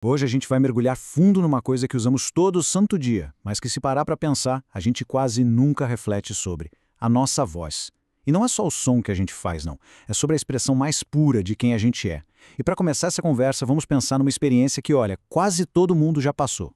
Hoje a gente vai mergulhar fundo numa coisa que usamos todo santo dia, mas que se parar para pensar, a gente quase nunca reflete sobre: a nossa voz. E não é só o som que a gente faz, não. É sobre a expressão mais pura de quem a gente é. E para começar essa conversa, vamos pensar numa experiência que, olha, quase todo mundo já passou.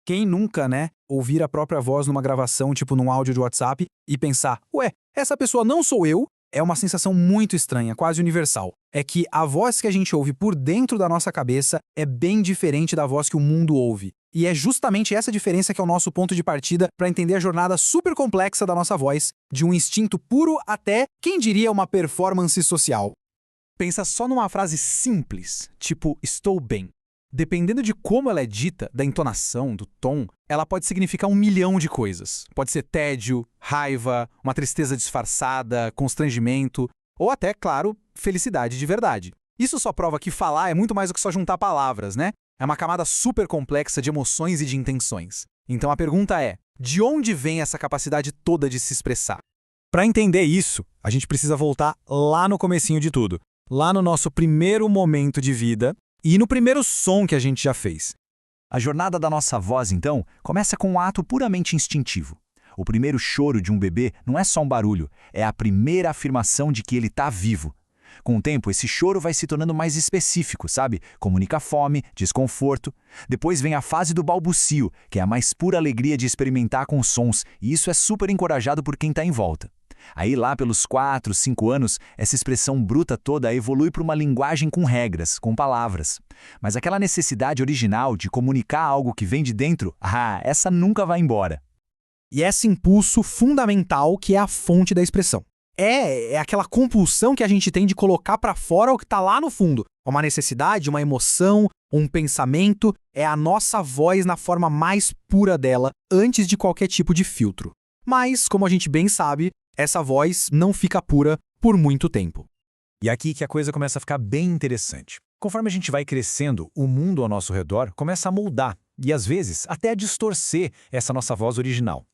Quem nunca, né, ouvir a própria voz numa gravação, tipo num áudio de WhatsApp, e pensar, ué, essa pessoa não sou eu, é uma sensação muito estranha, quase universal. É que a voz que a gente ouve por dentro da nossa cabeça é bem diferente da voz que o mundo ouve. E é justamente essa diferença que é o nosso ponto de partida para entender a jornada super complexa da nossa voz, de um instinto puro até, quem diria, uma performance social. Pensa só numa frase simples, tipo estou bem. Dependendo de como ela é dita, da entonação, do tom, ela pode significar 1 milhão de coisas. Pode ser tédio, raiva, uma tristeza disfarçada, constrangimento, ou até, claro, felicidade de verdade. Isso só prova que falar é muito mais do que só juntar palavras, né? É uma camada super complexa de emoções e de intenções. Então a pergunta é, de onde vem essa capacidade toda de se expressar? Para entender isso, a gente precisa voltar lá no comecinho de tudo. Lá no nosso primeiro momento de vida, e no primeiro som que a gente já fez. A jornada da nossa voz, então, começa com um ato puramente instintivo. O primeiro choro de um bebê não é só um barulho, é a primeira afirmação de que ele está vivo. Com o tempo, esse choro vai se tornando mais específico, sabe? Comunica fome, desconforto. Depois vem a fase do balbucio, que é a mais pura alegria de experimentar com sons, e isso é super encorajado por quem está em volta. Aí lá pelos 4, 5 anos, essa expressão bruta toda evolui para uma linguagem com regras, com palavras. Mas aquela necessidade original de comunicar algo que vem de dentro, essa nunca vai embora. E esse impulso fundamental que é a fonte da expressão. É aquela compulsão que a gente tem de colocar para fora o que está lá no fundo. Uma necessidade, uma emoção, um pensamento, é a nossa voz na forma mais pura dela, antes de qualquer tipo de filtro. Mas, como a gente bem sabe, essa voz não fica pura por muito tempo. E aqui que a coisa começa a ficar bem interessante. Conforme a gente vai crescendo, o mundo ao nosso redor começa a moldar e, às vezes, até a distorcer essa nossa voz original.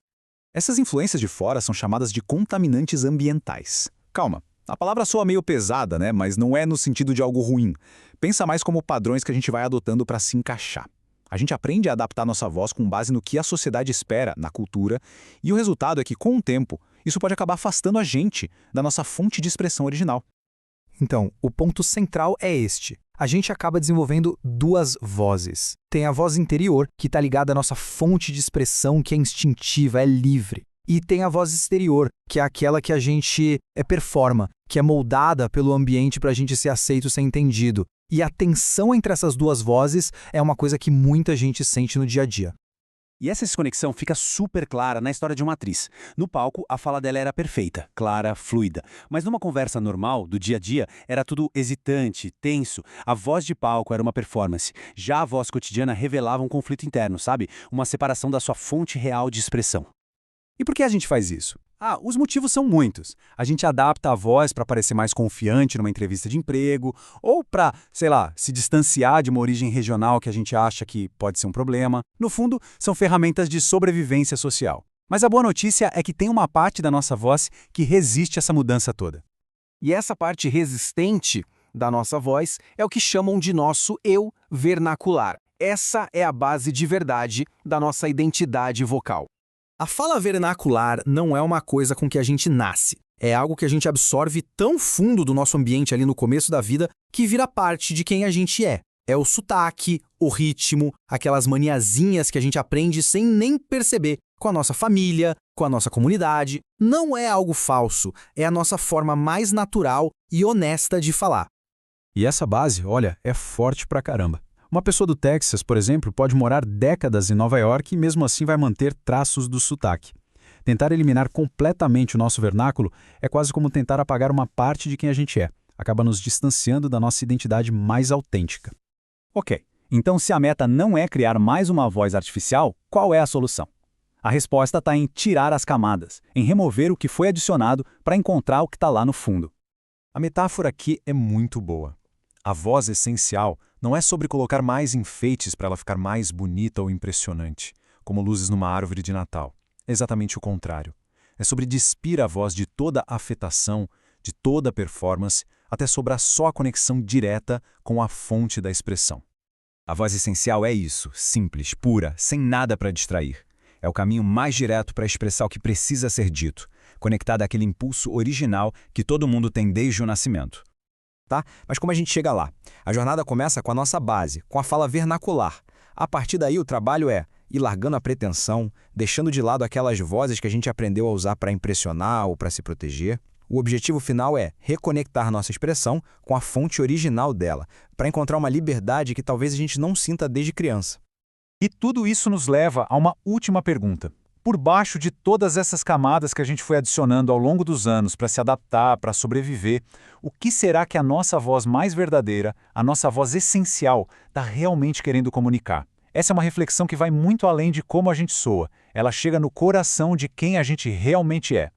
Essas influências de fora são chamadas de contaminantes ambientais. Calma, a palavra soa meio pesada, né? Mas não é no sentido de algo ruim. Pensa mais como padrões que a gente vai adotando para se encaixar. A gente aprende a adaptar nossa voz com base no que a sociedade espera, na cultura, e o resultado é que, com o tempo, isso pode acabar afastando a gente da nossa fonte de expressão original. Então, o ponto central é este. A gente acaba desenvolvendo duas vozes. Tem a voz interior, que está ligada à nossa fonte de expressão, que é instintiva, é livre. E tem a voz exterior, que é aquela que a gente performa, que é moldada pelo ambiente para a gente ser aceito, ser entendido. E a tensão entre essas duas vozes é uma coisa que muita gente sente no dia a dia. E essa desconexão fica super clara na história de uma atriz. No palco, a fala dela era perfeita, clara, fluida. Mas numa conversa normal, do dia a dia, era tudo hesitante, tenso. A voz de palco era uma performance. Já a voz cotidiana revelava um conflito interno, sabe? Uma separação da sua fonte real de expressão. E por que a gente faz isso? Os motivos são muitos. A gente adapta a voz para parecer mais confiante numa entrevista de emprego, ou para, se distanciar de uma origem regional que a gente acha que pode ser um problema. No fundo, são ferramentas de sobrevivência social. Mas a boa notícia é que tem uma parte da nossa voz que resiste a essa mudança toda. E essa parte resistente da nossa voz é o que chamam de nosso eu vernacular. Essa é a base de verdade da nossa identidade vocal. A fala vernacular não é uma coisa com que a gente nasce. É algo que a gente absorve tão fundo do nosso ambiente ali no começo da vida que vira parte de quem a gente é. É o sotaque, o ritmo, aquelas maniazinhas que a gente aprende sem nem perceber, com a nossa família, com a nossa comunidade. Não é algo falso, é a nossa forma mais natural e honesta de falar. E essa base, olha, é forte pra caramba. Uma pessoa do Texas, por exemplo, pode morar décadas em Nova York e mesmo assim vai manter traços do sotaque. Tentar eliminar completamente o nosso vernáculo é quase como tentar apagar uma parte de quem a gente é. Acaba nos distanciando da nossa identidade mais autêntica. Ok, então se a meta não é criar mais uma voz artificial, qual é a solução? A resposta está em tirar as camadas, em remover o que foi adicionado para encontrar o que está lá no fundo. A metáfora aqui é muito boa. A voz essencial não é sobre colocar mais enfeites para ela ficar mais bonita ou impressionante, como luzes numa árvore de Natal. É exatamente o contrário. É sobre despir a voz de toda a afetação, de toda a performance, até sobrar só a conexão direta com a fonte da expressão. A voz essencial é isso, simples, pura, sem nada para distrair. É o caminho mais direto para expressar o que precisa ser dito, conectada àquele impulso original que todo mundo tem desde o nascimento. Tá? Mas como a gente chega lá? A jornada começa com a nossa base, com a fala vernacular. A partir daí, o trabalho é ir largando a pretensão, deixando de lado aquelas vozes que a gente aprendeu a usar para impressionar ou para se proteger. O objetivo final é reconectar nossa expressão com a fonte original dela, para encontrar uma liberdade que talvez a gente não sinta desde criança. E tudo isso nos leva a uma última pergunta. Por baixo de todas essas camadas que a gente foi adicionando ao longo dos anos para se adaptar, para sobreviver, o que será que a nossa voz mais verdadeira, a nossa voz essencial, está realmente querendo comunicar? Essa é uma reflexão que vai muito além de como a gente soa. Ela chega no coração de quem a gente realmente é.